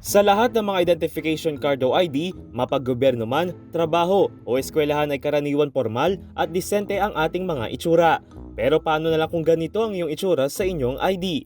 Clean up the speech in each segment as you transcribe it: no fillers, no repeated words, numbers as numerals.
Sa lahat ng mga identification card o ID, mapaggobyerno man, trabaho o eskwelahan ay karaniwan formal at disente ang ating mga itsura. Pero paano na lang kung ganito ang iyong itsura sa inyong ID?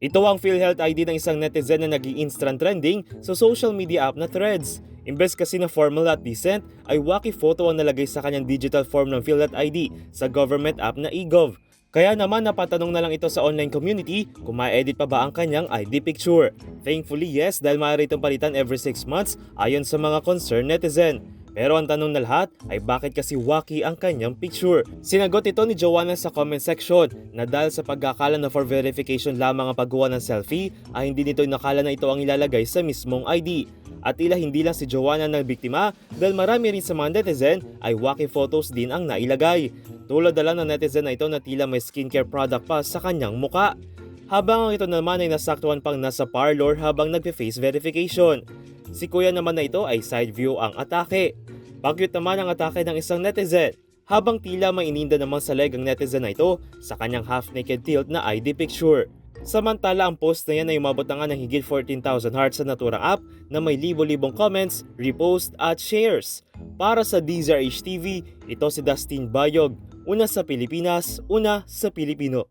Ito ang PhilHealth ID ng isang netizen na naging instant trending sa social media app na Threads. Imbes kasi na formal at decent, ay wacky photo ang nalagay sa kanyang digital form ng PhilHealth ID sa government app na eGov. Kaya naman napatanong na lang ito sa online community kung ma-edit pa ba ang kanyang ID picture. Thankfully yes, dahil maaari itong palitan every 6 months ayon sa mga concerned netizen. Pero ang tanong na lahat ay bakit kasi wacky ang kanyang picture? Sinagot ito ni Joanna sa comment section na dahil sa pagkakala na for verification lamang ang paggawa ng selfie ay hindi nito nakala na ito ang ilalagay sa mismong ID. At tila hindi lang si Joanna na biktima dahil marami rin sa mga netizen ay wacky photos din ang nailagay. Tulad na lang ng netizen na ito na tila may skincare product pa sa kanyang muka. Habang ang ito naman ay nasaktuhan pang nasa parlor habang nagpe-face verification. Si kuya naman na ito ay side view ang atake. Pagyut naman ang atake ng isang netizen. Habang tila may ininda naman sa leg ang netizen na ito sa kanyang half-naked tilt na ID picture. Samantala ang post na yan ay umabot na nga ng higit 14,000 hearts sa naturang app na may libo-libong comments, repost at shares. Para sa DZRH TV, ito si Dustin Bayog. Una sa Pilipinas, una sa Pilipino.